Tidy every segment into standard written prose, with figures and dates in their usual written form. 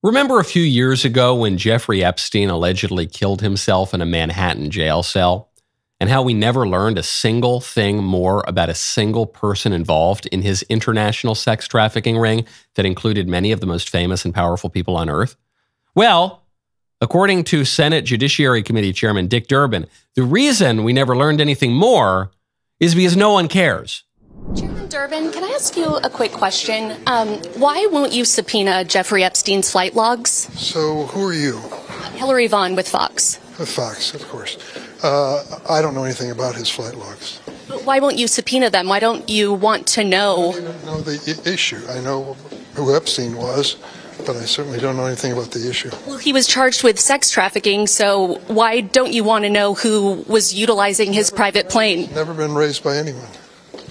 Remember a few years ago when Jeffrey Epstein allegedly killed himself in a Manhattan jail cell, and how we never learned a single thing more about a single person involved in his international sex trafficking ring that included many of the most famous and powerful people on earth? Well, according to Senate Judiciary Committee Chairman Dick Durbin, the reason we never learned anything more is because no one cares. Chairman Durbin, can I ask you a quick question? Why won't you subpoena Jeffrey Epstein's flight logs? So who are you? Hillary Vaughn with Fox. With Fox, of course. I don't know anything about his flight logs. But why won't you subpoena them? Why don't you want to know? I don't know the issue. I know who Epstein was, but I certainly don't know anything about the issue. Well, he was charged with sex trafficking, so why don't you want to know who was utilizing his private plane? Never been raised by anyone.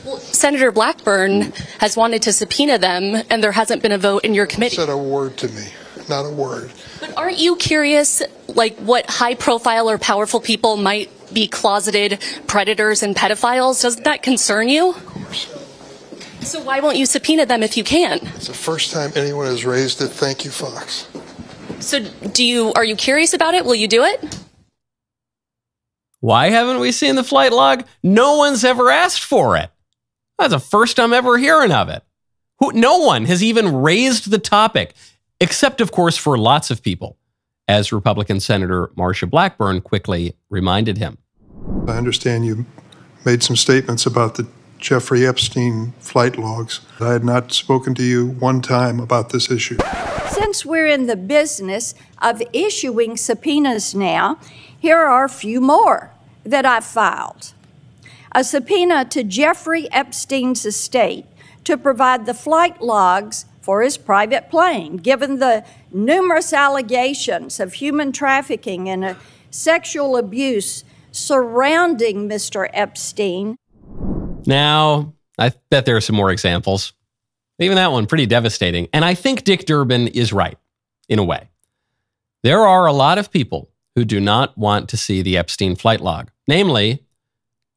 Well, Senator Blackburn has wanted to subpoena them, and there hasn't been a vote in your committee. Said a word to me, not a word. But aren't you curious, like, what high-profile or powerful people might be closeted predators and pedophiles? Doesn't that concern you? Of course. So why won't you subpoena them if you can? It's the first time anyone has raised it. Thank you, Fox. So are you curious about it? Will you do it? Why haven't we seen the flight log? No one's ever asked for it. That's the first I'm ever hearing of it. No one has even raised the topic, except, of course, for lots of people, as Republican Senator Marsha Blackburn quickly reminded him. I understand you made some statements about the Jeffrey Epstein flight logs. I had not spoken to you one time about this issue. Since we're in the business of issuing subpoenas now, here are a few more that I've filed. A subpoena to Jeffrey Epstein's estate to provide the flight logs for his private plane, given the numerous allegations of human trafficking and sexual abuse surrounding Mr. Epstein. Now, I bet there are some more examples. Even that one, pretty devastating. And I think Dick Durbin is right, in a way. There are a lot of people who do not want to see the Epstein flight log, namely,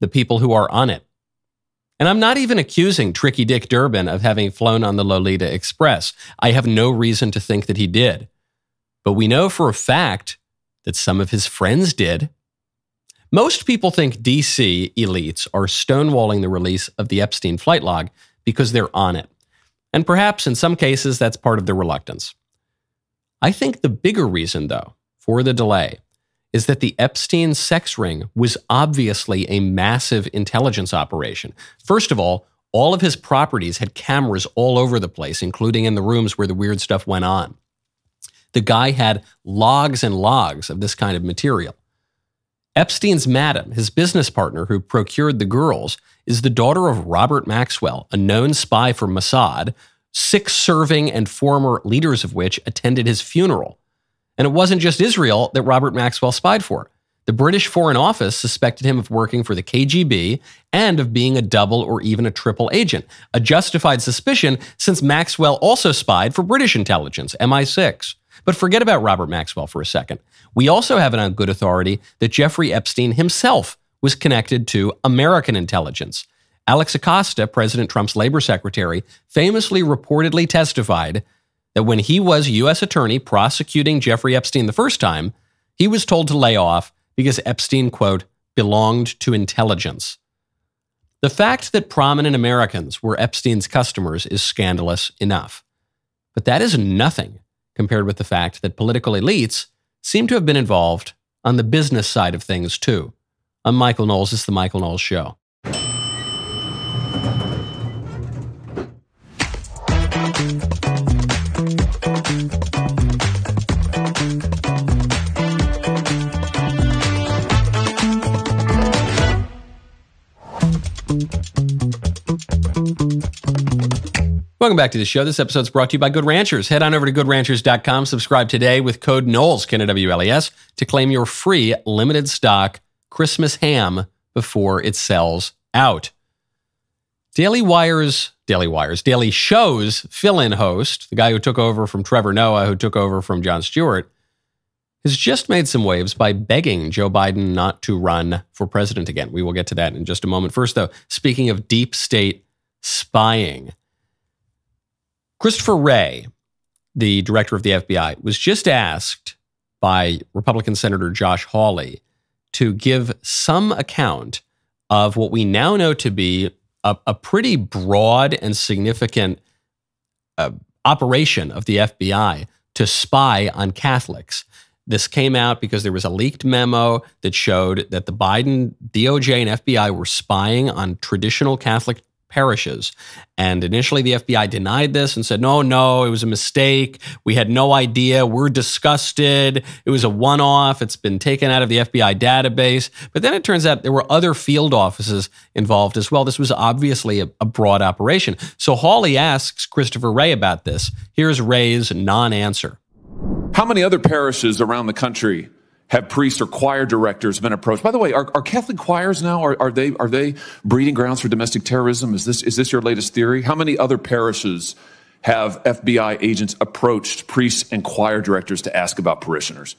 the people who are on it. And I'm not even accusing Tricky Dick Durbin of having flown on the Lolita Express. I have no reason to think that he did. But we know for a fact that some of his friends did. Most people think DC elites are stonewalling the release of the Epstein flight log because they're on it. And perhaps in some cases, that's part of their reluctance. I think the bigger reason, though, for the delay is that the Epstein sex ring was obviously a massive intelligence operation. First of all of his properties had cameras all over the place, including in the rooms where the weird stuff went on. The guy had logs and logs of this kind of material. Epstein's madam, his business partner who procured the girls, is the daughter of Robert Maxwell, a known spy for Mossad, 6 serving and former leaders of which attended his funeral. And it wasn't just Israel that Robert Maxwell spied for. The British Foreign Office suspected him of working for the KGB and of being a double or even a triple agent, a justified suspicion since Maxwell also spied for British intelligence, MI6. But forget about Robert Maxwell for a second. We also have it on good authority that Jeffrey Epstein himself was connected to American intelligence. Alex Acosta, President Trump's labor secretary, famously reportedly testified that when he was U.S. attorney prosecuting Jeffrey Epstein the first time, he was told to lay off because Epstein, quote, belonged to intelligence. The fact that prominent Americans were Epstein's customers is scandalous enough. But that is nothing compared with the fact that political elites seem to have been involved on the business side of things too. I'm Michael Knowles. This is The Michael Knowles Show. Welcome back to the show. This episode is brought to you by Good Ranchers. Head on over to goodranchers.com. Subscribe today with code Knowles, K-N-O-W-L-E-S, to claim your free limited stock Christmas ham before it sells out. Daily Show's fill-in host, the guy who took over from Trevor Noah, who took over from Jon Stewart, has just made some waves by begging Joe Biden not to run for president again. We will get to that in just a moment. First, though, speaking of deep state spying, Christopher Wray, the director of the FBI, was just asked by Republican Senator Josh Hawley to give some account of what we now know to be a pretty broad and significant operation of the FBI to spy on Catholics. This came out because there was a leaked memo that showed that the Biden DOJ and FBI were spying on traditional Catholic parishes. And initially the FBI denied this and said, no, it was a mistake. We had no idea. We're disgusted. It was a one-off. It's been taken out of the FBI database. But then it turns out there were other field offices involved as well. This was obviously a broad operation. So Hawley asks Christopher Wray about this. Here's Wray's non-answer. How many other parishes around the country have priests or choir directors been approached? By the way, are Catholic choirs now, are they breeding grounds for domestic terrorism? Is this your latest theory? How many other parishes have FBI agents approached priests and choir directors to ask about parishioners?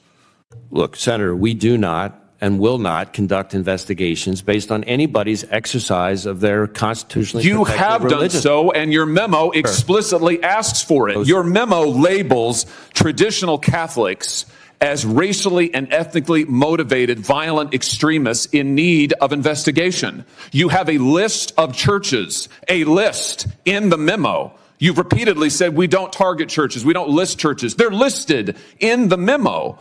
Look, Senator, we do not and will not conduct investigations based on anybody's exercise of their constitutionally You protected have religion. done so, and your memo explicitly asks for it. Your memo labels traditional Catholics as racially and ethnically motivated violent extremists in need of investigation. You have a list of churches, a list in the memo. You've repeatedly said we don't target churches, we don't list churches. They're listed in the memo.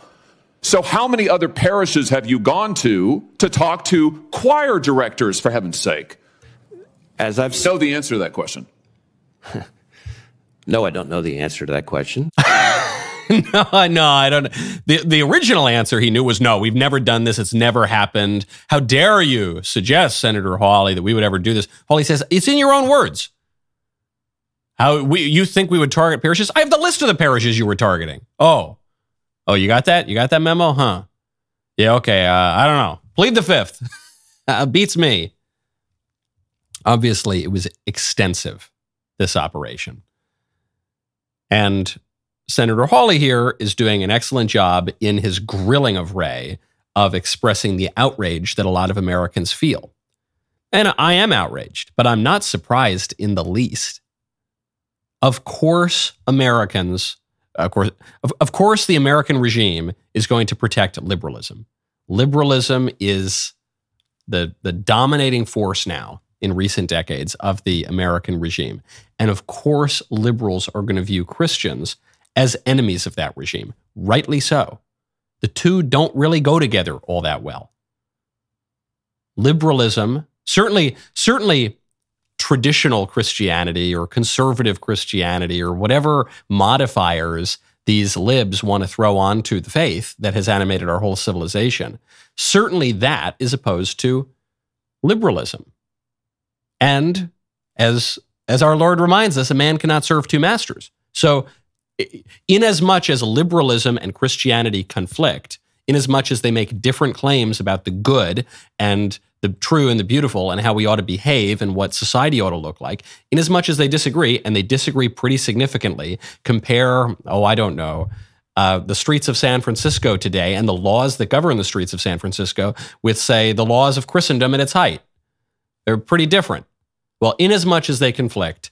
So how many other parishes have you gone to talk to choir directors, for heaven's sake? As I've know the answer to that question. No, I don't know the answer to that question. No, I don't. The original answer he knew was no, we've never done this. It's never happened. How dare you suggest, Senator Hawley, that we would ever do this? Hawley says, it's in your own words. You think we would target parishes? I have the list of the parishes you were targeting. Oh, you got that? You got that memo? Huh? Yeah, okay. I don't know. Plead the fifth. Beats me. Obviously, it was extensive, this operation. And Senator Hawley here is doing an excellent job in his grilling of Wray of expressing the outrage that a lot of Americans feel. And I am outraged, but I'm not surprised in the least. Of course, Americans, of course, the American regime is going to protect liberalism. Liberalism is the dominating force now in recent decades of the American regime. And of course, liberals are going to view Christians as enemies of that regime. Rightly so. The two don't really go together all that well. Liberalism, certainly traditional Christianity or conservative Christianity or whatever modifiers these libs want to throw onto the faith that has animated our whole civilization, certainly that is opposed to liberalism. And as our Lord reminds us, a man cannot serve two masters. So inasmuch as liberalism and Christianity conflict, inasmuch as they make different claims about the good and the true and the beautiful and how we ought to behave and what society ought to look like, inasmuch as they disagree, and they disagree pretty significantly, compare, the streets of San Francisco today and the laws that govern the streets of San Francisco with, say, the laws of Christendom at its height. They're pretty different. Well, inasmuch as they conflict,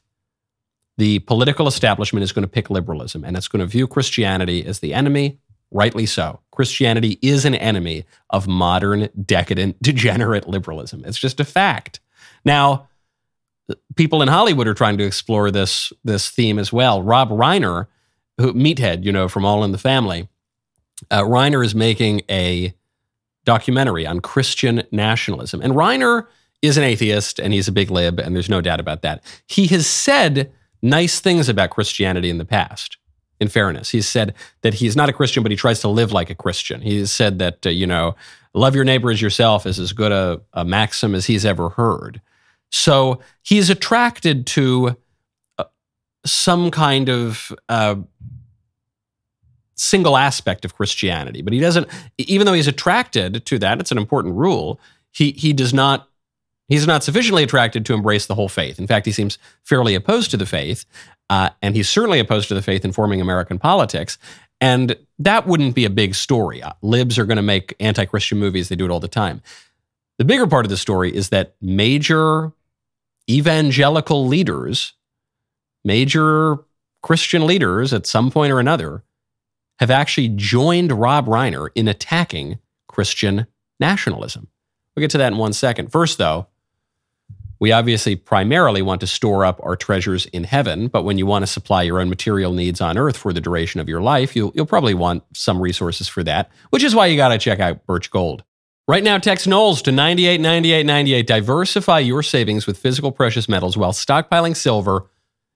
the political establishment is going to pick liberalism, and it's going to view Christianity as the enemy, rightly so. Christianity is an enemy of modern, decadent, degenerate liberalism. It's just a fact. Now, people in Hollywood are trying to explore this theme as well. Rob Reiner, Meathead, from All in the Family, Reiner is making a documentary on Christian nationalism. And Reiner is an atheist, and he's a big lib, and there's no doubt about that. He has said nice things about Christianity in the past. In fairness, he's said that he's not a Christian, but he tries to live like a Christian. He's said that, love your neighbor as yourself is as good a maxim as he's ever heard. So he's attracted to some kind of single aspect of Christianity, but he doesn't, even though he's attracted to that, it's an important rule, he's not sufficiently attracted to embrace the whole faith. In fact, he seems fairly opposed to the faith. And he's certainly opposed to the faith informing American politics. And that wouldn't be a big story. Libs are going to make anti-Christian movies. They do it all the time. The bigger part of the story is that major evangelical leaders, major Christian leaders at some point or another have actually joined Rob Reiner in attacking Christian nationalism. We'll get to that in 1 second. First, though, we obviously primarily want to store up our treasures in heaven, but when you want to supply your own material needs on earth for the duration of your life, you'll probably want some resources for that, which is why you got to check out Birch Gold. Right now, text Knowles to 989898. Diversify your savings with physical precious metals while stockpiling silver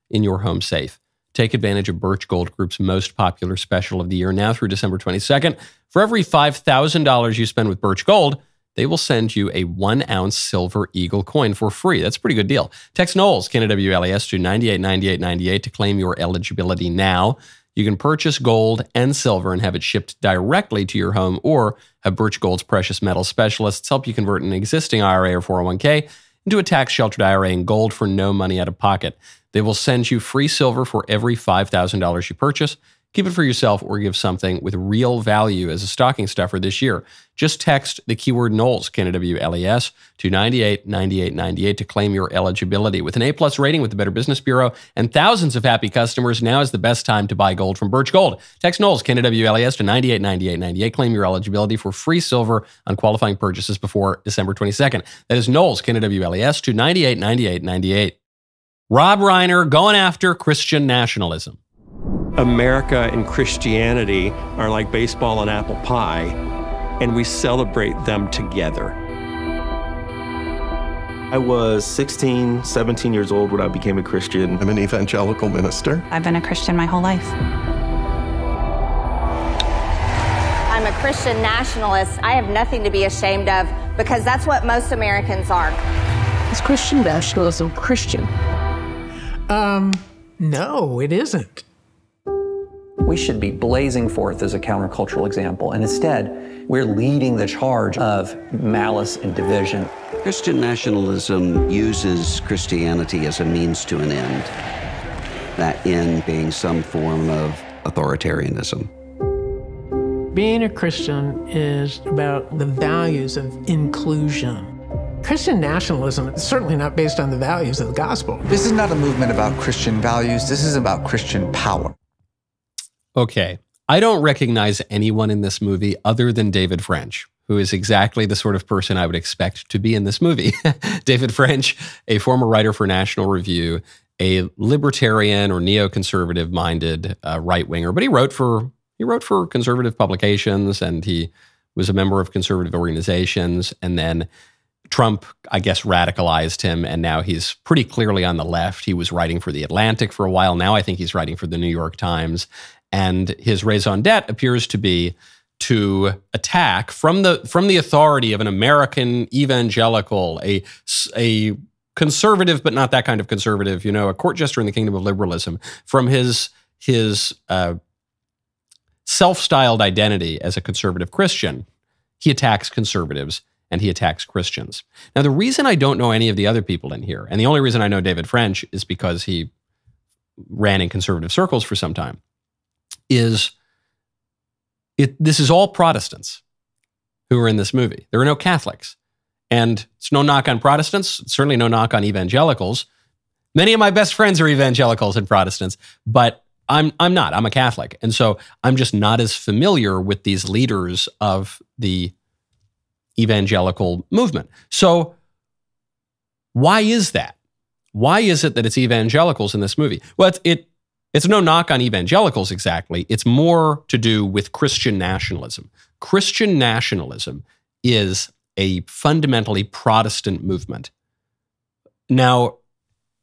in your home safe. Take advantage of Birch Gold Group's most popular special of the year now through December 22nd. For every $5,000 you spend with Birch Gold, they will send you a 1-ounce silver eagle coin for free. That's a pretty good deal. Text Knowles, KNWLAS, to 989898 to claim your eligibility now. You can purchase gold and silver and have it shipped directly to your home, or have Birch Gold's precious metal specialists help you convert an existing IRA or 401k into a tax-sheltered IRA in gold for no money out of pocket. They will send you free silver for every $5,000 you purchase. Keep it for yourself or give something with real value as a stocking stuffer this year. Just text the keyword Knowles, KNWLAS, to 989898 to claim your eligibility. With an A+ rating with the Better Business Bureau and thousands of happy customers, now is the best time to buy gold from Birch Gold. Text Knowles, KNWLAS, to 989898. Claim your eligibility for free silver on qualifying purchases before December 22nd. That is Knowles, KNWLAS, to 989898. Rob Reiner going after Christian nationalism. America and Christianity are like baseball and apple pie, and we celebrate them together. I was 16, 17 years old when I became a Christian. I'm an evangelical minister. I've been a Christian my whole life. I'm a Christian nationalist. I have nothing to be ashamed of because that's what most Americans are. Is Christian nationalism Christian? No, it isn't. We should be blazing forth as a countercultural example, and instead, we're leading the charge of malice and division. Christian nationalism uses Christianity as a means to an end, that end being some form of authoritarianism. Being a Christian is about the values of inclusion. Christian nationalism is certainly not based on the values of the gospel. This is not a movement about Christian values. This is about Christian power. Okay, I don't recognize anyone in this movie other than David French, who is exactly the sort of person I would expect to be in this movie. David French, a former writer for National Review, a libertarian or neoconservative-minded right-winger, but he wrote for conservative publications, and he was a member of conservative organizations, and then Trump, I guess, radicalized him, and now he's pretty clearly on the left. He was writing for The Atlantic for a while. Now I think he's writing for the New York Times. And his raison d'etre appears to be to attack from the authority of an American evangelical, a conservative, but not that kind of conservative, a court jester in the kingdom of liberalism, from his self-styled identity as a conservative Christian. He attacks conservatives and he attacks Christians. Now, the reason I don't know any of the other people in here, and the only reason I know David French is because he ran in conservative circles for some time, is this is all Protestants who are in this movie. There are no Catholics. And it's no knock on Protestants, certainly no knock on evangelicals. Many of my best friends are evangelicals and Protestants, but I'm not. I'm a Catholic. And so I'm just not as familiar with these leaders of the evangelical movement. So why is that? Why is it that it's evangelicals in this movie? Well, it's no knock on evangelicals exactly. It's more to do with Christian nationalism. Christian nationalism is a fundamentally Protestant movement. Now,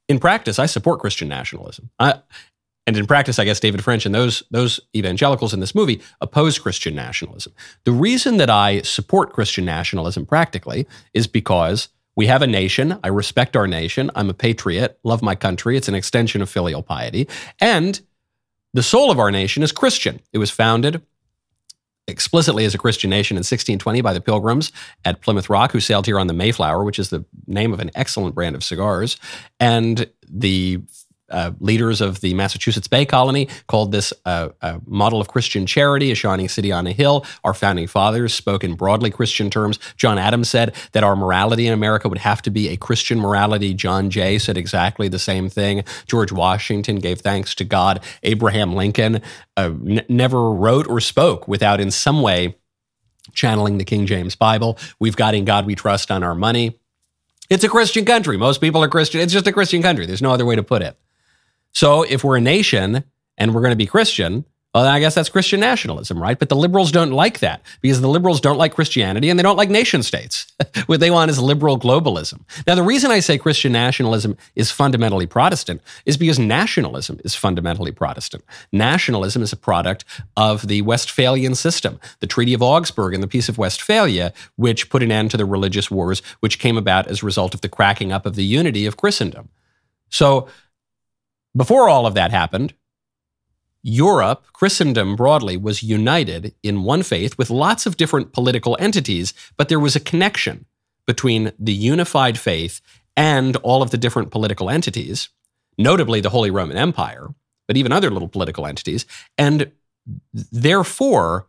in practice, I support Christian nationalism. And in practice, I guess David French and those evangelicals in this movie oppose Christian nationalism. The reason that I support Christian nationalism practically is because we have a nation. I respect our nation. I'm a patriot, love my country. It's an extension of filial piety. And the soul of our nation is Christian. It was founded explicitly as a Christian nation in 1620 by the Pilgrims at Plymouth Rock, who sailed here on the Mayflower, which is the name of an excellent brand of cigars. And the leaders of the Massachusetts Bay Colony called this a model of Christian charity, a shining city on a hill. Our founding fathers spoke in broadly Christian terms. John Adams said that our morality in America would have to be a Christian morality. John Jay said exactly the same thing. George Washington gave thanks to God. Abraham Lincoln never wrote or spoke without in some way channeling the King James Bible. We've got In God We Trust on our money. It's a Christian country. Most people are Christian. It's just a Christian country. There's no other way to put it. So if we're a nation and we're going to be Christian, well, then I guess that's Christian nationalism, right? But the liberals don't like that because the liberals don't like Christianity and they don't like nation states. What they want is liberal globalism. Now, the reason I say Christian nationalism is fundamentally Protestant is because nationalism is fundamentally Protestant. Nationalism is a product of the Westphalian system, the Treaty of Augsburg and the Peace of Westphalia, which put an end to the religious wars, which came about as a result of the cracking up of the unity of Christendom. So before all of that happened, Europe, Christendom broadly, was united in one faith with lots of different political entities, but there was a connection between the unified faith and all of the different political entities, notably the Holy Roman Empire, but even other little political entities, and therefore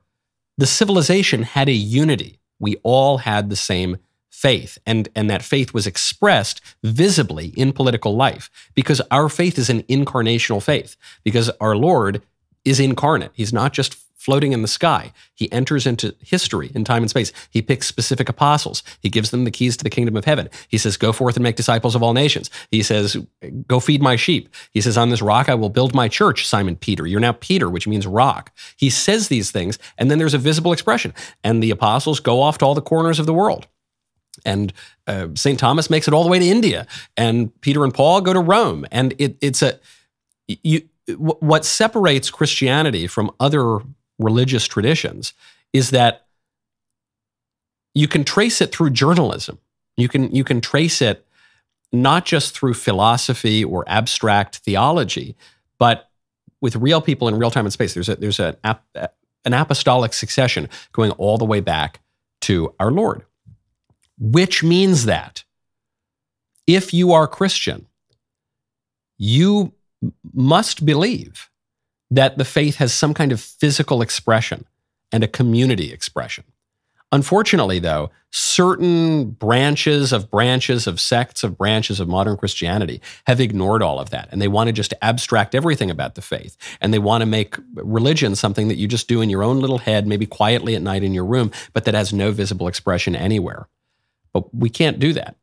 the civilization had a unity. We all had the same faith, and that faith was expressed visibly in political life because our faith is an incarnational faith, because our Lord is incarnate. He's not just floating in the sky. He enters into history in time and space. He picks specific apostles. He gives them the keys to the kingdom of heaven. He says, go forth and make disciples of all nations. He says, go feed my sheep. He says, on this rock I will build my church, Simon Peter. You're now Peter, which means rock. He says these things, and then there's a visible expression. And the apostles go off to all the corners of the world. And St. Thomas makes it all the way to India. And Peter and Paul go to Rome. And what separates Christianity from other religious traditions is that you can trace it through journalism. You can trace it not just through philosophy or abstract theology, but with real people in real time and space. There's an apostolic succession going all the way back to our Lord, which means that if you are Christian, you must believe that the faith has some kind of physical expression and a community expression. Unfortunately, though, certain branches of sects of branches of modern Christianity have ignored all of that, and they want to just abstract everything about the faith, and they want to make religion something that you just do in your own little head, maybe quietly at night in your room, but that has no visible expression anywhere. But we can't do that.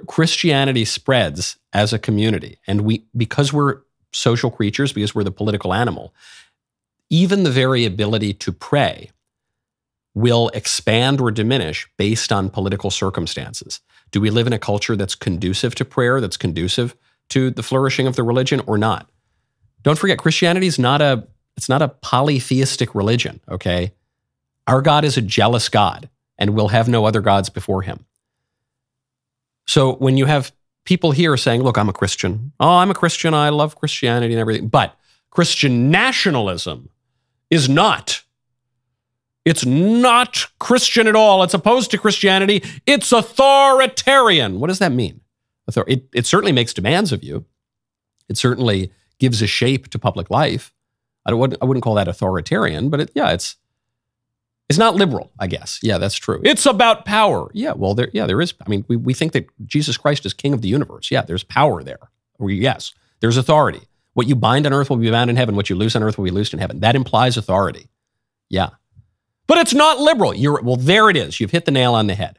Christianity spreads as a community, and because we're social creatures, because we're the political animal, even the very ability to pray will expand or diminish based on political circumstances. Do we live in a culture that's conducive to prayer, that's conducive to the flourishing of the religion, or not? Don't forget, Christianity is not a polytheistic religion, okay? Our God is a jealous God, and will have no other gods before him. So when you have people here saying, look, I'm a Christian. Oh, I'm a Christian. I love Christianity and everything. But Christian nationalism is not. It's not Christian at all. It's opposed to Christianity. It's authoritarian. What does that mean? It certainly makes demands of you. It certainly gives a shape to public life. I wouldn't call that authoritarian, but it's not liberal, I guess. Yeah, that's true. It's about power. Yeah, well, there is. I mean, we think that Jesus Christ is king of the universe. Yeah, there's power there. Yes, there's authority. What you bind on earth will be bound in heaven. What you loose on earth will be loosed in heaven. That implies authority. Yeah. But it's not liberal. Well, there it is. You've hit the nail on the head.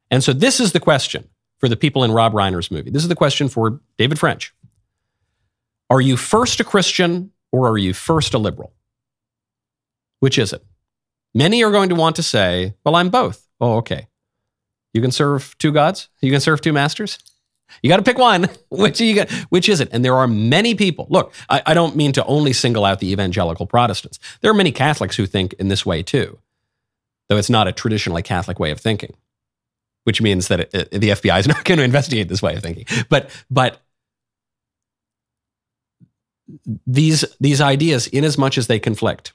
And so this is the question for the people in Rob Reiner's movie. This is the question for David French. Are you first a Christian or are you first a liberal? Which is it? Many are going to want to say, well, I'm both. Oh, okay. You can serve two gods? You can serve two masters? You got to pick one. Which is it? And there are many people. Look, I don't mean to only single out the evangelical Protestants. There are many Catholics who think in this way too, though it's not a traditionally Catholic way of thinking, which means that the FBI is not going to investigate this way of thinking. But these ideas, in as much as they conflict,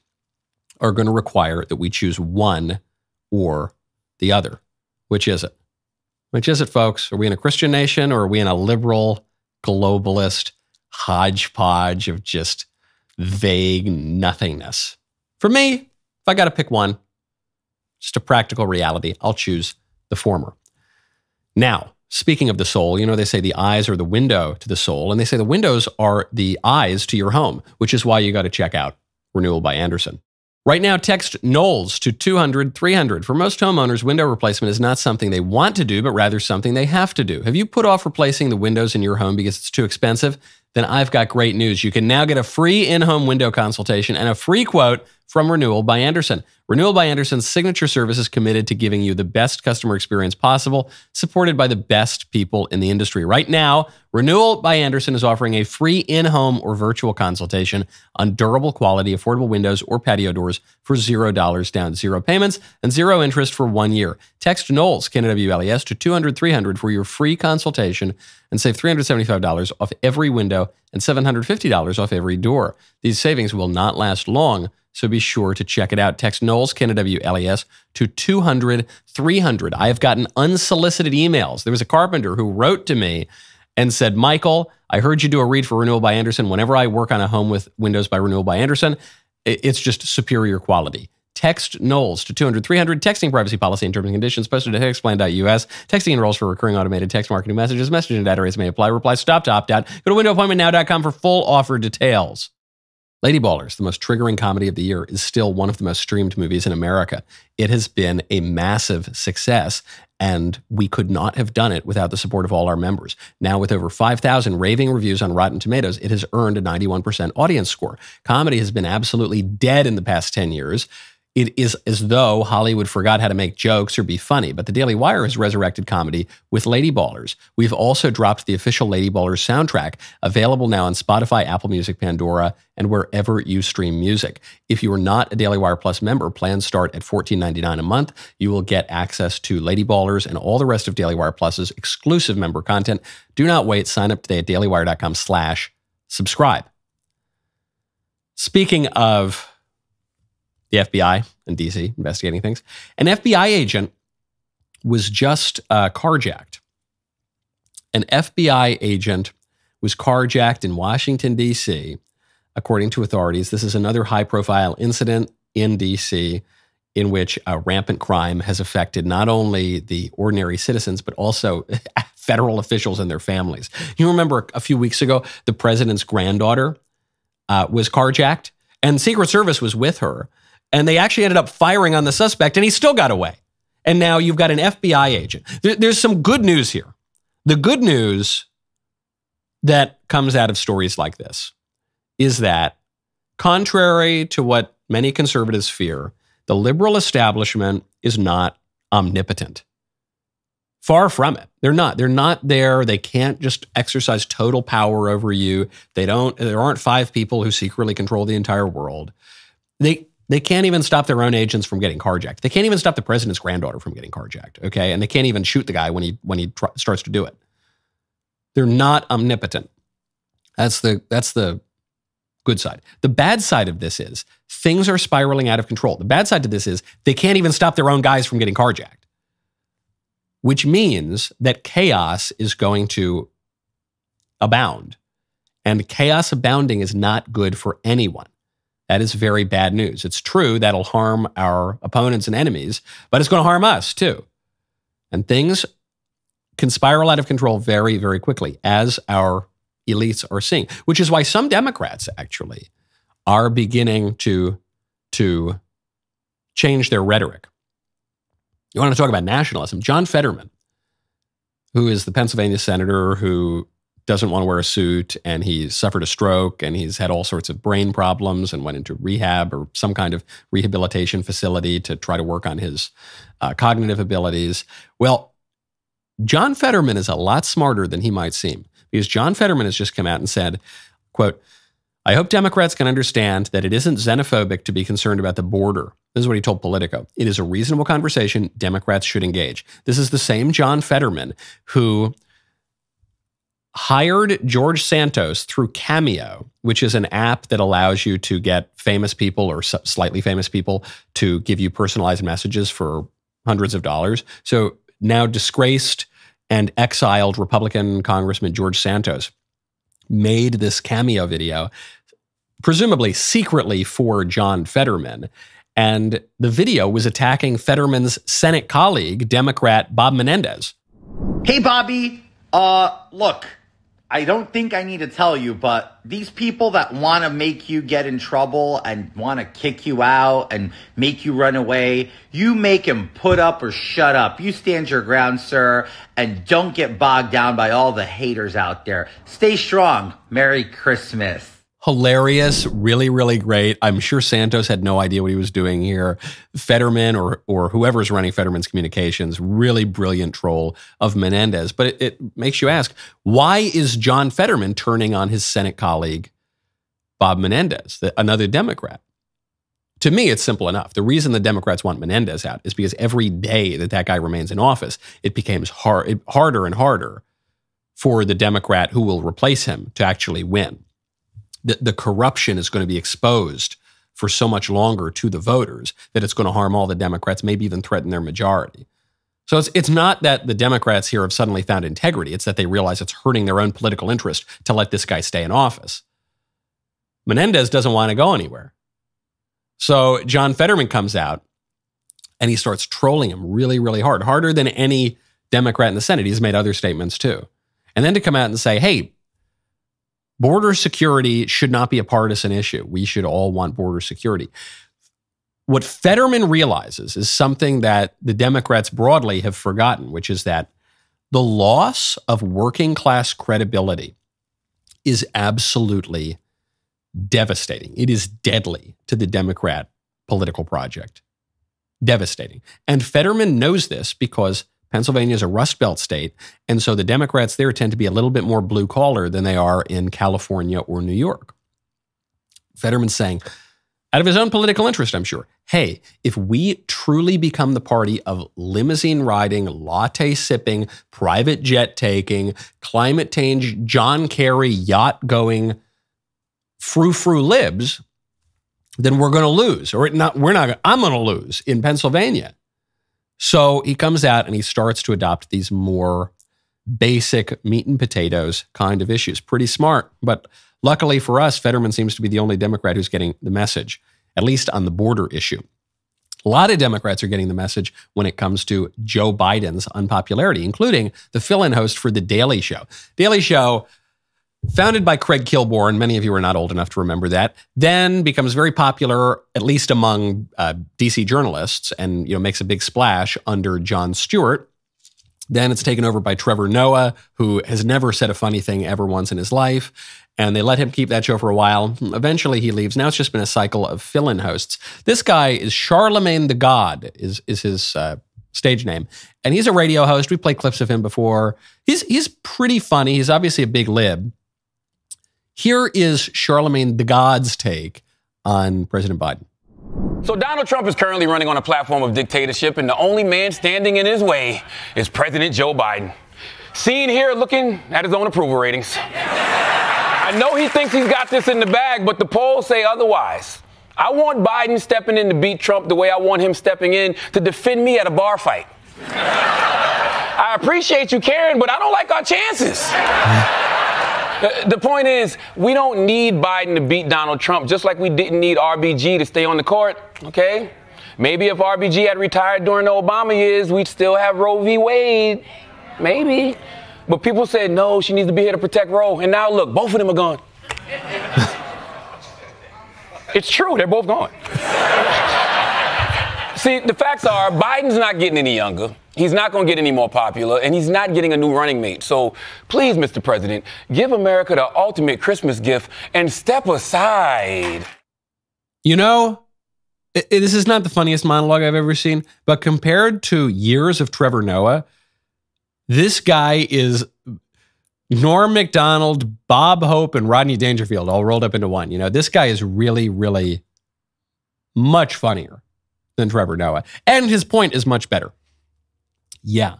are going to require that we choose one or the other. Which is it? Which is it, folks? Are we in a Christian nation or are we in a liberal, globalist, hodgepodge of just vague nothingness. For me, if I got to pick one, just a practical reality, I'll choose the former. Now, speaking of the soul, they say the eyes are the window to the soul, and they say the windows are the eyes to your home, which is why you got to check out Renewal by Andersen. Right now, text Knowles to 200-300. For most homeowners, window replacement is not something they want to do, but rather something they have to do. Have you put off replacing the windows in your home because it's too expensive? Then I've got great news. You can now get a free in-home window consultation and a free quote from Renewal by Andersen. Renewal by Andersen's signature service is committed to giving you the best customer experience possible, supported by the best people in the industry. Right now, Renewal by Andersen is offering a free in-home or virtual consultation on durable quality, affordable windows or patio doors for $0 down, 0 payments, and 0 interest for 1 year. Text Knowles, KNWLES, to 200-300 for your free consultation and save $375 off every window and $750 off every door. These savings will not last long, so be sure to check it out. Text Knowles, KNWLES, to 200-300. I have gotten unsolicited emails. There was a carpenter who wrote to me and said, Michael, I heard you do a read for Renewal by Andersen. Whenever I work on a home with windows by Renewal by Andersen, it's just superior quality. Text Knowles to 200-300. Texting privacy policy and terms and conditions posted at textplan.us. Texting enrolls for recurring automated text marketing messages. Messaging data rates may apply. Reply stop to opt out. Go to windowappointmentnow.com for full offer details. Lady Ballers, the most triggering comedy of the year, is still one of the most streamed movies in America. It has been a massive success, and we could not have done it without the support of all our members. Now, with over 5,000 raving reviews on Rotten Tomatoes, it has earned a 91% audience score. Comedy has been absolutely dead in the past 10 years. It is as though Hollywood forgot how to make jokes or be funny, but the DailyWire has resurrected comedy with Lady Ballers. We've also dropped the official Lady Ballers soundtrack, available now on Spotify, Apple Music, Pandora, and wherever you stream music. If you are not a DailyWire Plus member, plans start at $14.99 a month. You will get access to Lady Ballers and all the rest of DailyWire Plus's exclusive member content. Do not wait. Sign up today at dailywire.com/subscribe. Speaking of the FBI in D.C. investigating things, an FBI agent was just carjacked. An FBI agent was carjacked in Washington, D.C., according to authorities. This is another high-profile incident in D.C. in which rampant crime has affected not only the ordinary citizens, but also federal officials and their families. You remember a few weeks ago, the president's granddaughter was carjacked, and Secret Service was with her. And they actually ended up firing on the suspect, and he still got away. And now you've got an FBI agent. There's some good news here. The good news that comes out of stories like this is that, contrary to what many conservatives fear, the liberal establishment is not omnipotent. Far from it. They're not. They're not there. They can't just exercise total power over you. There aren't 5 people who secretly control the entire world. They can't even stop their own agents from getting carjacked. They can't even stop the president's granddaughter from getting carjacked, okay? And they can't even shoot the guy when he starts to do it. They're not omnipotent. That's the good side. The bad side of this is things are spiraling out of control. The bad side to this is they can't even stop their own guys from getting carjacked, which means that chaos is going to abound. And chaos abounding is not good for anyone. That is very bad news. It's true that'll harm our opponents and enemies, but it's going to harm us too. And things can spiral out of control very, very quickly, as our elites are seeing, which is why some Democrats actually are beginning to change their rhetoric. You want to talk about nationalism? John Fetterman, who is the Pennsylvania senator who doesn't want to wear a suit, and he suffered a stroke, and he's had all sorts of brain problems and went into rehab or some kind of rehabilitation facility to try to work on his cognitive abilities. Well, John Fetterman is a lot smarter than he might seem, because John Fetterman has just come out and said, quote, I hope Democrats can understand that it isn't xenophobic to be concerned about the border. This is what he told Politico. It is a reasonable conversation Democrats should engage. This is the same John Fetterman who hired George Santos through Cameo, which is an app that allows you to get famous people or slightly famous people to give you personalized messages for hundreds of dollars. So now disgraced and exiled Republican Congressman George Santos made this cameo video, presumably secretly for John Fetterman. And the video was attacking Fetterman's Senate colleague, Democrat Bob Menendez. Hey, Bobby. Look, I don't think I need to tell you, but these people that want to make you get in trouble and want to kick you out and make you run away, you make them put up or shut up. You stand your ground, sir, and don't get bogged down by all the haters out there. Stay strong. Merry Christmas. Hilarious, really, really great. I'm sure Santos had no idea what he was doing here. Fetterman or whoever's running Fetterman's communications, really brilliant troll of Menendez. But it makes you ask, why is John Fetterman turning on his Senate colleague, Bob Menendez, another Democrat? To me, it's simple enough. The reason the Democrats want Menendez out is because every day that guy remains in office, it becomes harder and harder for the Democrat who will replace him to actually win. The corruption is going to be exposed for so much longer to the voters that it's going to harm all the Democrats, maybe even threaten their majority. So it's not that the Democrats here have suddenly found integrity. It's that they realize it's hurting their own political interest to let this guy stay in office. Menendez doesn't want to go anywhere. So John Fetterman comes out and he starts trolling him really, really hard, harder than any Democrat in the Senate. He's made other statements too. And then to come out and say, hey, border security should not be a partisan issue. We should all want border security. What Fetterman realizes is something that the Democrats broadly have forgotten, which is that the loss of working class credibility is absolutely devastating. It is deadly to the Democrat political project. Devastating. And Fetterman knows this because Pennsylvania is a Rust Belt state, and so the Democrats there tend to be a little bit more blue-collar than they are in California or New York. Fetterman's saying, out of his own political interest, I'm sure, hey, if we truly become the party of limousine-riding, latte-sipping, private jet-taking, climate change, John Kerry, yacht-going, frou-frou libs, then we're going to lose. Or I'm going to lose in Pennsylvania. So he comes out and he starts to adopt these more basic meat and potatoes kind of issues. Pretty smart. But luckily for us, Fetterman seems to be the only Democrat who's getting the message, at least on the border issue. A lot of Democrats are getting the message when it comes to Joe Biden's unpopularity, including the fill-in host for The Daily Show. Daily Show, founded by Craig Kilborn, many of you are not old enough to remember that, then becomes very popular, at least among DC journalists, and makes a big splash under Jon Stewart. Then it's taken over by Trevor Noah, who has never said a funny thing ever once in his life, and they let him keep that show for a while. Eventually he leaves. Now it's just been a cycle of fill-in hosts. This guy is Charlamagne the God, is his stage name, and he's a radio host. We played clips of him before. He's pretty funny. He's obviously a big lib. Here is Charlamagne the God's take on President Biden. So Donald Trump is currently running on a platform of dictatorship, and the only man standing in his way is President Joe Biden. Seen here looking at his own approval ratings. I know he thinks he's got this in the bag, but the polls say otherwise. I want Biden stepping in to beat Trump the way I want him stepping in to defend me at a bar fight. I appreciate you caring, but I don't like our chances. The point is, we don't need Biden to beat Donald Trump, just like we didn't need RBG to stay on the court, okay? Maybe if RBG had retired during the Obama years, we'd still have Roe v. Wade. Maybe. But people said, no, she needs to be here to protect Roe. And now, look, both of them are gone. It's true, they're both gone. See, the facts are, Biden's not getting any younger. He's not going to get any more popular, and he's not getting a new running mate. So please, Mr. President, give America the ultimate Christmas gift and step aside. This is not the funniest monologue I've ever seen, but compared to years of Trevor Noah, this guy is Norm Macdonald, Bob Hope, and Rodney Dangerfield all rolled up into one. This guy is really, really much funnier than Trevor Noah. And his point is much better. Yeah,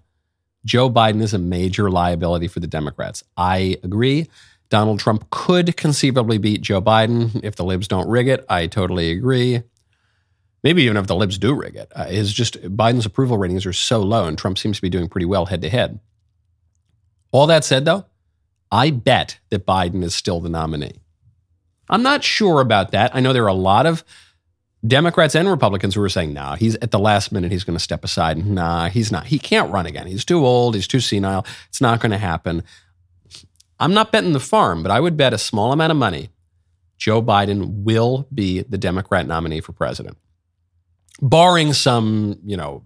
Joe Biden is a major liability for the Democrats. I agree. Donald Trump could conceivably beat Joe Biden if the libs don't rig it. I totally agree. Maybe even if the libs do rig it. Biden's approval ratings are so low, and Trump seems to be doing pretty well head to head. All that said, though, I bet that Biden is still the nominee. I'm not sure about that. I know there are a lot of Democrats and Republicans who are saying, nah, he's at the last minute, he's going to step aside. Nah, he's not. He can't run again. He's too old. He's too senile. It's not going to happen. I'm not betting the farm, but I would bet a small amount of money Joe Biden will be the Democrat nominee for president, barring some,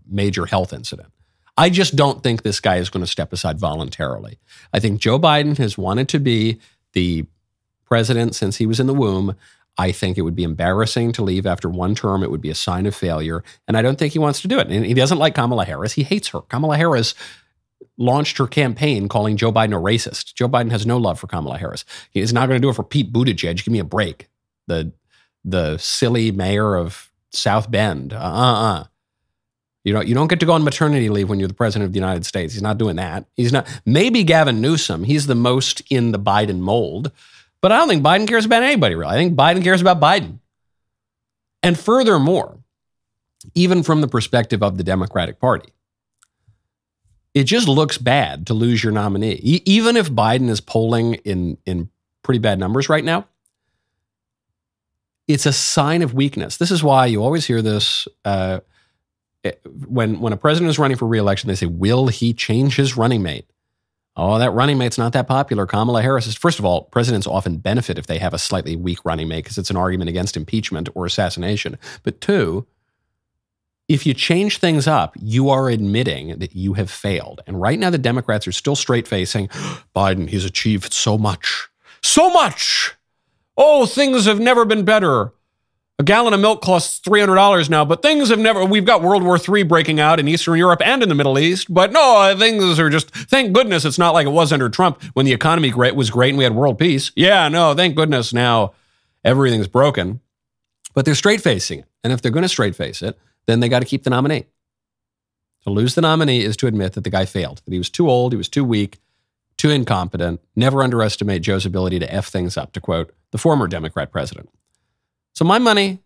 major health incident. I just don't think this guy is going to step aside voluntarily. I think Joe Biden has wanted to be the president since he was in the womb. I think it would be embarrassing to leave after one term. It would be a sign of failure. And I don't think he wants to do it. And he doesn't like Kamala Harris. He hates her. Kamala Harris launched her campaign calling Joe Biden a racist. Joe Biden has no love for Kamala Harris. He's not going to do it for Pete Buttigieg. Give me a break. The silly mayor of South Bend. You don't get to go on maternity leave when you're the president of the United States. He's not doing that. He's not. Maybe Gavin Newsom. He's the most in the Biden mold. But I don't think Biden cares about anybody, really. I think Biden cares about Biden. And furthermore, even from the perspective of the Democratic Party, it just looks bad to lose your nominee. Even if Biden is polling in pretty bad numbers right now, it's a sign of weakness. This is why you always hear this when a president is running for re-election, they say, will he change his running mate? Oh, that running mate's not that popular. Kamala Harris is, first of all, presidents often benefit if they have a slightly weak running mate because it's an argument against impeachment or assassination. But two, if you change things up, you are admitting that you have failed. And right now, the Democrats are still straight-facing, Biden, he's achieved so much. So much! Oh, things have never been better. A gallon of milk costs $300 now, but things have never, we've got World War III breaking out in Eastern Europe and in the Middle East, but no, things are just, thank goodness it's not like it was under Trump when the economy was great and we had world peace. Yeah, no, thank goodness now everything's broken. But they're straight-facing it. And if they're going to straight-face it, then they got to keep the nominee. To lose the nominee is to admit that the guy failed, that he was too old, he was too weak, too incompetent. Never underestimate Joe's ability to F things up, to quote the former Democrat president. So my money,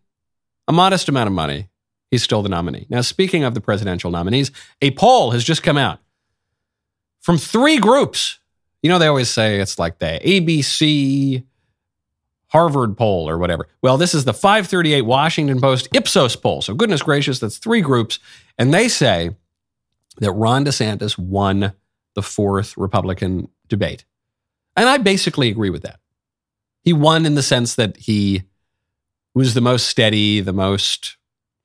a modest amount of money, he's still the nominee. Now, speaking of the presidential nominees, a poll has just come out from 3 groups. They always say it's like the ABC Harvard poll or whatever. Well, this is the 538 Washington Post Ipsos poll. So goodness gracious, that's 3 groups. And they say that Ron DeSantis won the 4th Republican debate. And I basically agree with that. He won in the sense that he was the most steady, the most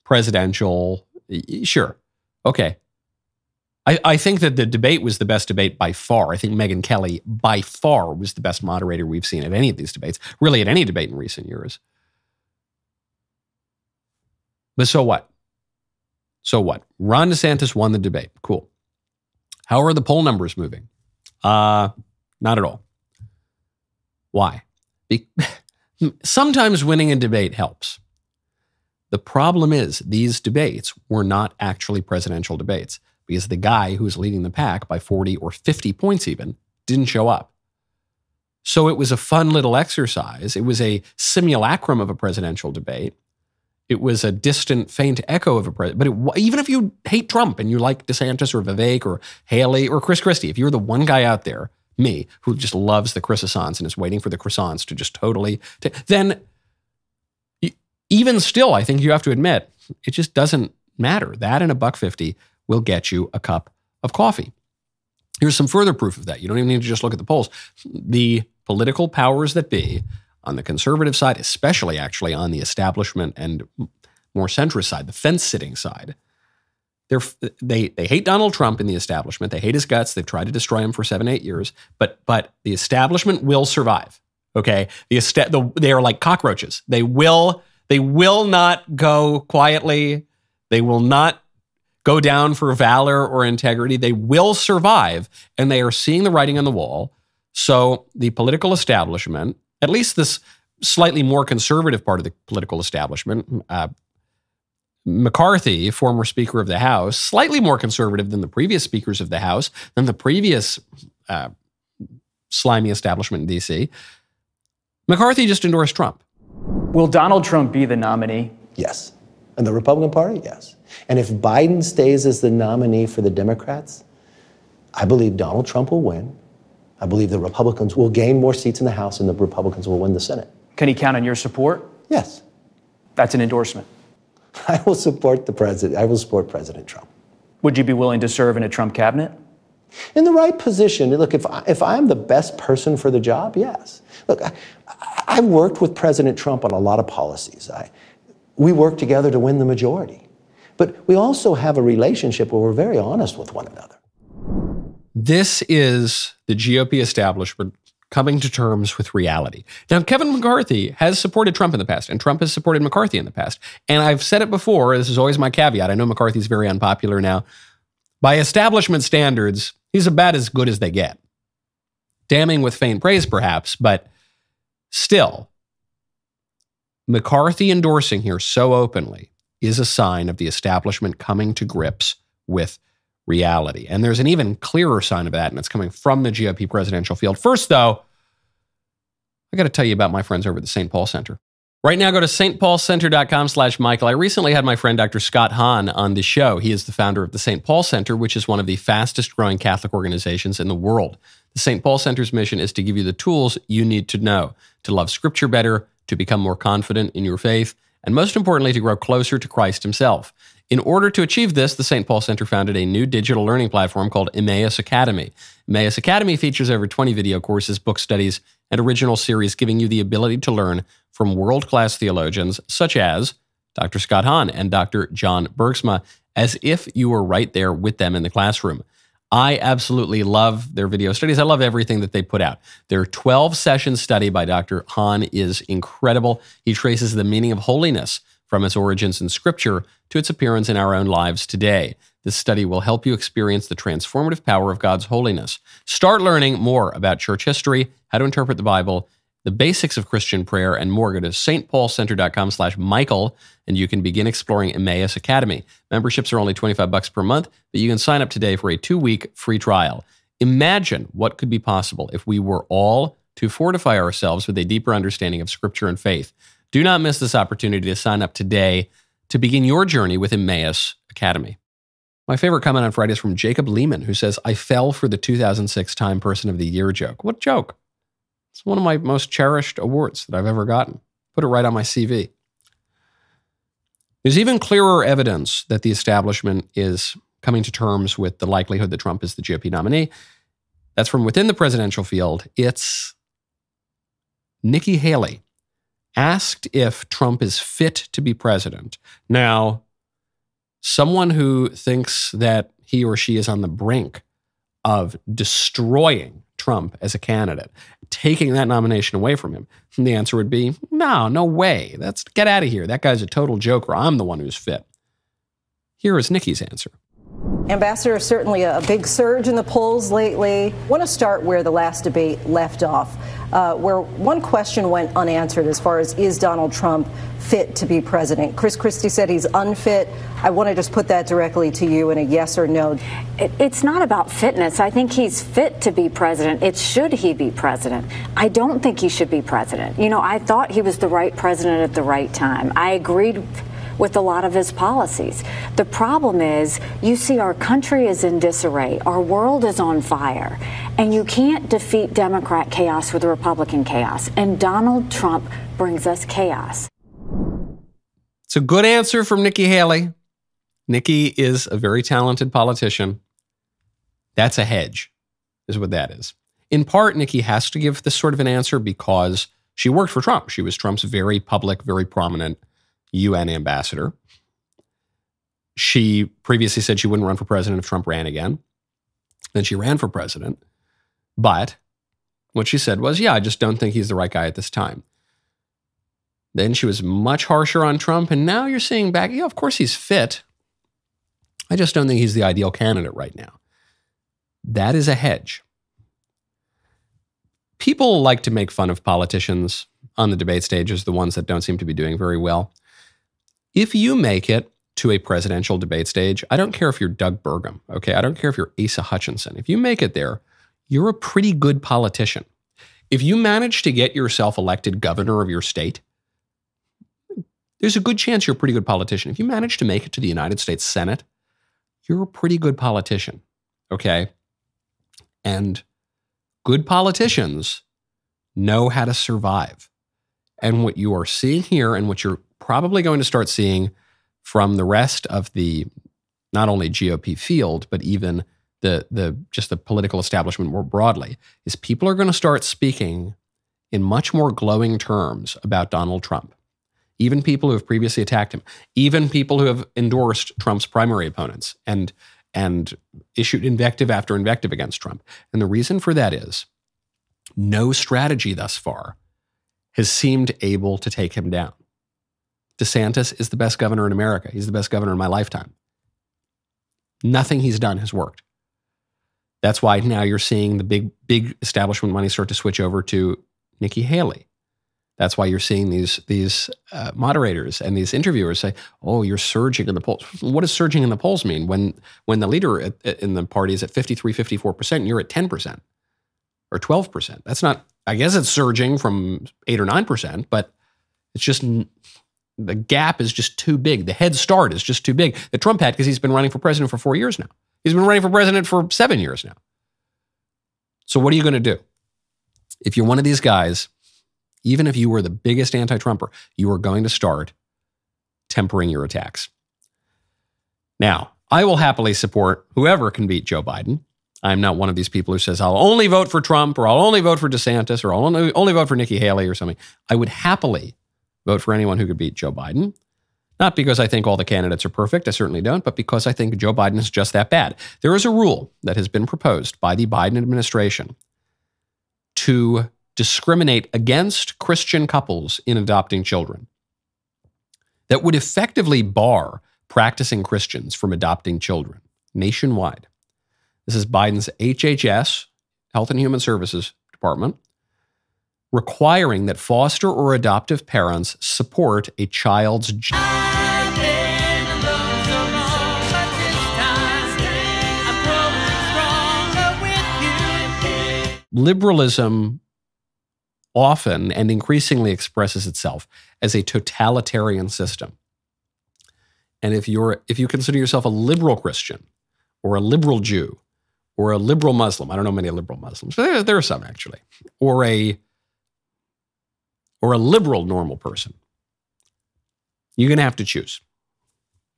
presidential. Sure. Okay. I think that the debate was the best debate by far. I think Megyn Kelly by far was the best moderator we've seen at any of these debates, really at any debate in recent years. But so what? So what? Ron DeSantis won the debate. Cool. How are the poll numbers moving? Not at all. Why? Sometimes winning a debate helps. The problem is these debates were not actually presidential debates because the guy who was leading the pack by 40 or 50 points even didn't show up. So it was a fun little exercise. It was a simulacrum of a presidential debate. It was a distant, faint echo of a president. But even if you hate Trump and you like DeSantis or Vivek or Haley or Chris Christie, if you're the one guy out there, me, who just loves the croissants and is waiting for the croissants to just totally, then even still, I think you have to admit, it just doesn't matter. That and $1.50 will get you a cup of coffee. Here's some further proof of that. You don't even need to just look at the polls. The political powers that be on the conservative side, especially actually on the establishment and more centrist side, the fence-sitting side, they hate Donald Trump in the establishment. They hate his guts. They've tried to destroy him for 7-8 years. But the establishment will survive. Okay, they are like cockroaches. They will not go quietly. They will not go down for valor or integrity. They will survive, and they are seeing the writing on the wall. So the political establishment, at least this slightly more conservative part of the political establishment, McCarthy, former Speaker of the House, slightly more conservative than the previous speakers of the House, than the previous slimy establishment in D.C. McCarthy just endorsed Trump. Will Donald Trump be the nominee? Yes. And the Republican Party? Yes. And if Biden stays as the nominee for the Democrats, I believe Donald Trump will win. I believe the Republicans will gain more seats in the House and the Republicans will win the Senate. Can he count on your support? Yes. That's an endorsement. I will support the president. I will support President Trump. Would you be willing to serve in a Trump cabinet? In the right position. Look, if I'm the best person for the job, yes. Look, I worked with President Trump on a lot of policies. We worked together to win the majority. But we also have a relationship where we're very honest with one another. This is the GOP establishment coming to terms with reality. Now, Kevin McCarthy has supported Trump in the past, and Trump has supported McCarthy in the past. And I've said it before, this is always my caveat. I know McCarthy's very unpopular now. By establishment standards, he's about as good as they get. Damning with faint praise, perhaps, but still, McCarthy endorsing here so openly is a sign of the establishment coming to grips with reality. And there's an even clearer sign of that, and it's coming from the GOP presidential field. First, though, I got to tell you about my friends over at the St. Paul Center. Right now, go to stpaulcenter.com/Michael. I recently had my friend Dr. Scott Hahn on the show. He is the founder of the St. Paul Center, which is one of the fastest growing Catholic organizations in the world. The St. Paul Center's mission is to give you the tools you need to know to love Scripture better, to become more confident in your faith, and most importantly, to grow closer to Christ himself. In order to achieve this, the St. Paul Center founded a new digital learning platform called Emmaus Academy. Emmaus Academy features over 20 video courses, book studies, and original series giving you the ability to learn from world-class theologians such as Dr. Scott Hahn and Dr. John Bergsma, as if you were right there with them in the classroom. I absolutely love their video studies. I love everything that they put out. Their 12-session study by Dr. Hahn is incredible. He traces the meaning of holiness from its origins in Scripture to its appearance in our own lives today. This study will help you experience the transformative power of God's holiness. Start learning more about church history, how to interpret the Bible, the basics of Christian prayer, and more. Go to stpaulcenter.com/Michael, and you can begin exploring Emmaus Academy. Memberships are only $25 per month, but you can sign up today for a 2-week free trial. Imagine what could be possible if we were all to fortify ourselves with a deeper understanding of Scripture and faith. Do not miss this opportunity to sign up today to begin your journey with Emmaus Academy. My favorite comment on Friday is from Jacob Lehman, who says, I fell for the 2006 Time Person of the Year joke. What joke? It's one of my most cherished awards that I've ever gotten. Put it right on my CV. There's even clearer evidence that the establishment is coming to terms with the likelihood that Trump is the GOP nominee. That's from within the presidential field. It's Nikki Haley asked if Trump is fit to be president. Now, someone who thinks that he or she is on the brink of destroying Trump as a candidate, taking that nomination away from him, the answer would be, no way. Get out of here. That guy's a total joker. I'm the one who's fit. Here is Nikki's answer. Ambassador, certainly a big surge in the polls lately. I want to start where the last debate left off, where one question went unanswered as far as, is Donald Trump fit to be president? Chris Christie said he's unfit. I want to just put that directly to you in a yes or no. It's not about fitness. I think he's fit to be president. It's should he be president. I don't think he should be president. You know, I thought he was the right president at the right time. I agreed with a lot of his policies. The problem is, you see our country is in disarray. Our world is on fire. And you can't defeat Democrat chaos with Republican chaos. And Donald Trump brings us chaos. It's a good answer from Nikki Haley. Nikki is a very talented politician. That's a hedge, is what that is. In part, Nikki has to give this sort of an answer because she worked for Trump. She was Trump's very public, very prominent UN ambassador. She previously said she wouldn't run for president if Trump ran again. Then she ran for president. But what she said was, I just don't think he's the right guy at this time. Then she was much harsher on Trump. And now you're seeing back, of course he's fit. I just don't think he's the ideal candidate right now. That is a hedge. People like to make fun of politicians on the debate stages, the ones that don't seem to be doing very well. If you make it to a presidential debate stage, I don't care if you're Doug Burgum, okay? I don't care if you're Asa Hutchinson. If you make it there, you're a pretty good politician. If you manage to get yourself elected governor of your state, there's a good chance you're a pretty good politician. If you manage to make it to the United States Senate, you're a pretty good politician, okay? And good politicians know how to survive. And what you are seeing here, and what you're probably going to start seeing from the rest of the not only GOP field, but even just the political establishment more broadly, is people are going to start speaking in much more glowing terms about Donald Trump. Even people who have previously attacked him, even people who have endorsed Trump's primary opponents and issued invective after invective against Trump. And the reason for that is no strategy thus far has seemed able to take him down. DeSantis is the best governor in America. He's the best governor in my lifetime. Nothing he's done has worked. That's why now you're seeing the big establishment money start to switch over to Nikki Haley. That's why you're seeing these moderators and these interviewers say, "Oh, you're surging in the polls." What does surging in the polls mean when the leader in the party is at 53, 54%, and you're at 10% or 12%? That's not. I guess it's surging from 8 or 9%, but it's just the gap is just too big. The head start is just too big that Trump had because he's been running for president for 4 years now. He's been running for president for 7 years now. So what are you going to do? If you're one of these guys, even if you were the biggest anti-Trumper, you are going to start tempering your attacks. Now, I will happily support whoever can beat Joe Biden. I'm not one of these people who says, I'll only vote for Trump, or I'll only vote for DeSantis, or I'll only vote for Nikki Haley or something. I would happily vote for anyone who could beat Joe Biden. Not because I think all the candidates are perfect, I certainly don't, but because I think Joe Biden is just that bad. There is a rule that has been proposed by the Biden administration to discriminate against Christian couples in adopting children that would effectively bar practicing Christians from adopting children nationwide. This is Biden's HHS, Health and Human Services Department, requiring that foster or adoptive parents support a child's Liberalism often and increasingly expresses itself as a totalitarian system. And if you consider yourself a liberal Christian or a liberal Jew or a liberal Muslim, I don't know many liberal Muslims, but there are some actually, or a liberal normal person, you're going to have to choose.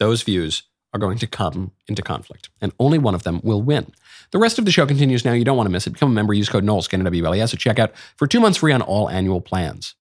Those views are going to come into conflict, and only one of them will win. The rest of the show continues now. You don't want to miss it. Become a member. Use code Knowles, KNWLES, at checkout for 2 months free on all annual plans.